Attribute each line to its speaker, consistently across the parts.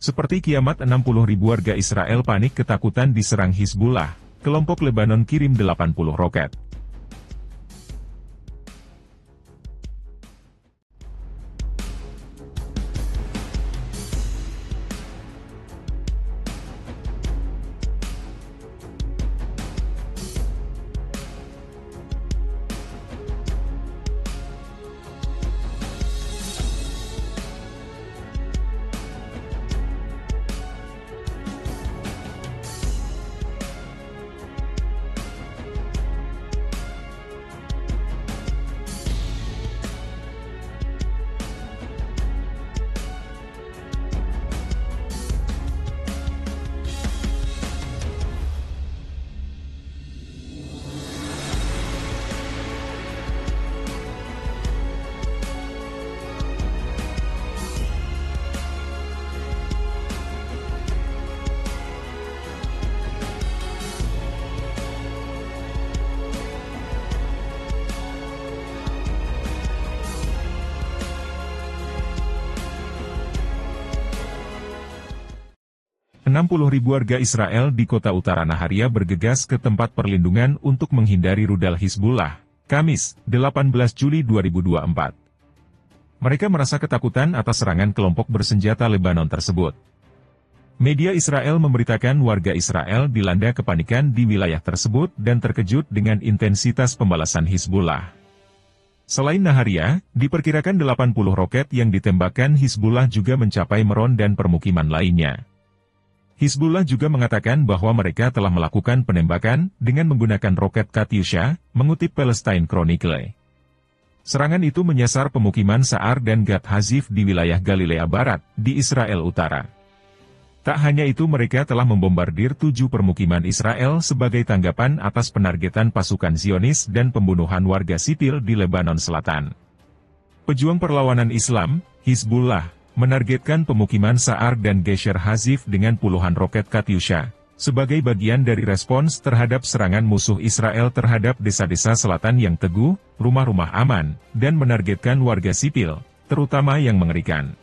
Speaker 1: Seperti kiamat 60.000 warga Israel panik ketakutan diserang Hizbullah, kelompok Lebanon kirim 80 roket. Ribu warga Israel di kota utara Naharia bergegas ke tempat perlindungan untuk menghindari rudal Hizbullah, Kamis, 18 Juli 2024. Mereka merasa ketakutan atas serangan kelompok bersenjata Lebanon tersebut. Media Israel memberitakan warga Israel dilanda kepanikan di wilayah tersebut dan terkejut dengan intensitas pembalasan Hizbullah. Selain Naharia, diperkirakan 80 roket yang ditembakkan Hizbullah juga mencapai Meron dan permukiman lainnya. Hizbullah juga mengatakan bahwa mereka telah melakukan penembakan dengan menggunakan roket Katyusha, mengutip Palestine Chronicle. Serangan itu menyasar pemukiman Sa'ar dan Gat Hazif di wilayah Galilea Barat, di Israel Utara. Tak hanya itu, mereka telah membombardir 7 permukiman Israel sebagai tanggapan atas penargetan pasukan Zionis dan pembunuhan warga sipil di Lebanon Selatan. Pejuang perlawanan Islam, Hizbullah, menargetkan pemukiman Sa'ar dan Gesher Hazif dengan puluhan roket Katyusha, sebagai bagian dari respons terhadap serangan musuh Israel terhadap desa-desa selatan yang teguh, rumah-rumah aman, dan menargetkan warga sipil, terutama yang mengerikan.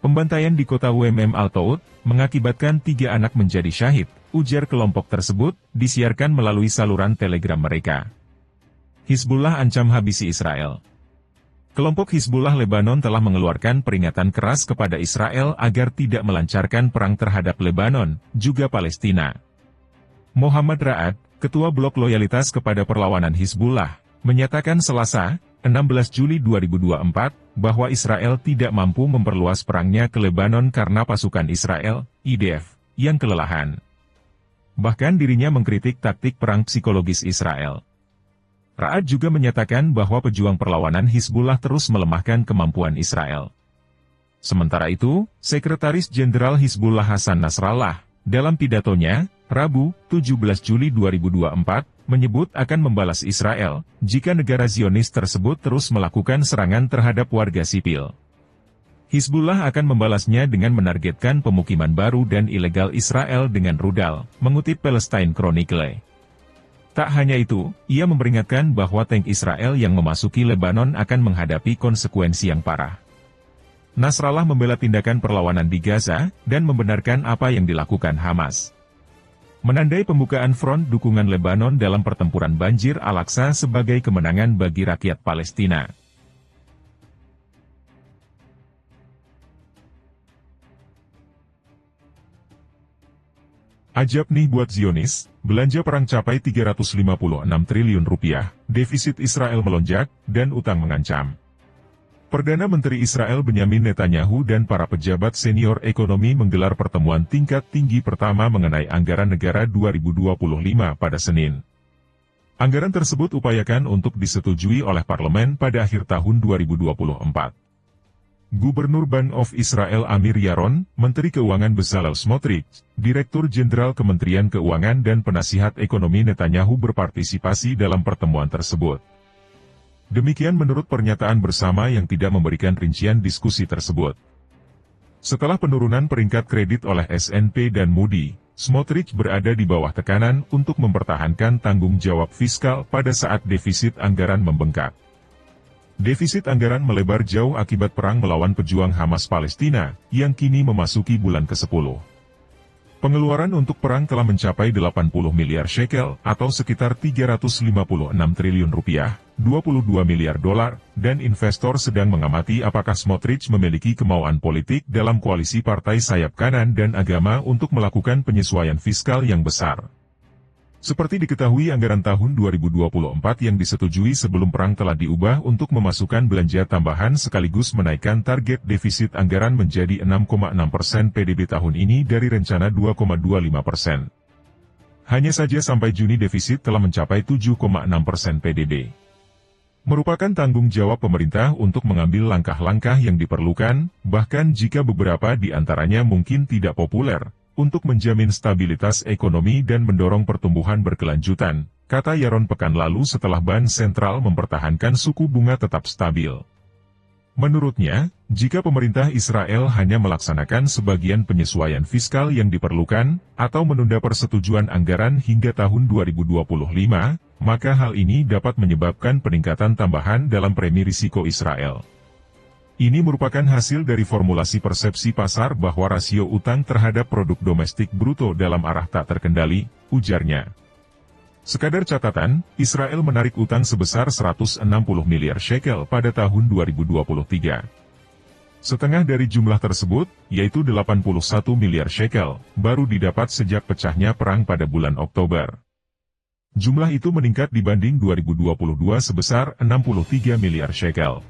Speaker 1: Pembantaian di kota UMM Al-Taud, mengakibatkan 3 anak menjadi syahid, ujar kelompok tersebut, disiarkan melalui saluran telegram mereka. Hizbullah ancam habisi Israel. Kelompok Hizbullah Lebanon telah mengeluarkan peringatan keras kepada Israel agar tidak melancarkan perang terhadap Lebanon, juga Palestina. Muhammad Ra'ad, Ketua Blok Loyalitas kepada Perlawanan Hizbullah, menyatakan Selasa, 16 Juli 2024, bahwa Israel tidak mampu memperluas perangnya ke Lebanon karena pasukan Israel, IDF, yang kelelahan. Bahkan dirinya mengkritik taktik perang psikologis Israel. Ra'ad juga menyatakan bahwa pejuang perlawanan Hizbullah terus melemahkan kemampuan Israel. Sementara itu, Sekretaris Jenderal Hizbullah Hasan Nasrallah, dalam pidatonya, Rabu, 17 Juli 2024, menyebut akan membalas Israel, jika negara Zionis tersebut terus melakukan serangan terhadap warga sipil. Hizbullah akan membalasnya dengan menargetkan pemukiman baru dan ilegal Israel dengan rudal, mengutip Palestine Chronicle. Tak hanya itu, ia memperingatkan bahwa tank Israel yang memasuki Lebanon akan menghadapi konsekuensi yang parah. Nasrallah membela tindakan perlawanan di Gaza, dan membenarkan apa yang dilakukan Hamas. Menandai pembukaan front dukungan Lebanon dalam pertempuran Banjir Al-Aqsa sebagai kemenangan bagi rakyat Palestina. Ajab nih buat Zionis, belanja perang capai 356 triliun rupiah, defisit Israel melonjak, dan utang mengancam. Perdana Menteri Israel Benyamin Netanyahu dan para pejabat senior ekonomi menggelar pertemuan tingkat tinggi pertama mengenai anggaran negara 2025 pada Senin. Anggaran tersebut upayakan untuk disetujui oleh parlemen pada akhir tahun 2024. Gubernur Bank of Israel Amir Yaron, Menteri Keuangan Bezalel Smotrich, Direktur Jenderal Kementerian Keuangan dan Penasihat Ekonomi Netanyahu berpartisipasi dalam pertemuan tersebut. Demikian menurut pernyataan bersama yang tidak memberikan rincian diskusi tersebut. Setelah penurunan peringkat kredit oleh S&P dan Moody, Smotrich berada di bawah tekanan untuk mempertahankan tanggung jawab fiskal pada saat defisit anggaran membengkak. Defisit anggaran melebar jauh akibat perang melawan pejuang Hamas Palestina, yang kini memasuki bulan ke-10. Pengeluaran untuk perang telah mencapai 80 miliar shekel, atau sekitar 356 triliun rupiah, 22 miliar dolar, dan investor sedang mengamati apakah Smotrich memiliki kemauan politik dalam koalisi partai sayap kanan dan agama untuk melakukan penyesuaian fiskal yang besar. Seperti diketahui, anggaran tahun 2024 yang disetujui sebelum perang telah diubah untuk memasukkan belanja tambahan sekaligus menaikkan target defisit anggaran menjadi 6,6% PDB tahun ini dari rencana 2,25%. Hanya saja sampai Juni defisit telah mencapai 7,6% PDB. Merupakan tanggung jawab pemerintah untuk mengambil langkah-langkah yang diperlukan, bahkan jika beberapa di antaranya mungkin tidak populer, untuk menjamin stabilitas ekonomi dan mendorong pertumbuhan berkelanjutan, kata Yaron pekan lalu setelah Bank Sentral mempertahankan suku bunga tetap stabil. Menurutnya, jika pemerintah Israel hanya melaksanakan sebagian penyesuaian fiskal yang diperlukan, atau menunda persetujuan anggaran hingga tahun 2025, maka hal ini dapat menyebabkan peningkatan tambahan dalam premi risiko Israel. Ini merupakan hasil dari formulasi persepsi pasar bahwa rasio utang terhadap produk domestik bruto dalam arah tak terkendali, ujarnya. Sekadar catatan, Israel menarik utang sebesar 160 miliar shekel pada tahun 2023. Setengah dari jumlah tersebut, yaitu 81 miliar shekel, baru didapat sejak pecahnya perang pada bulan Oktober. Jumlah itu meningkat dibanding 2022 sebesar 63 miliar shekel.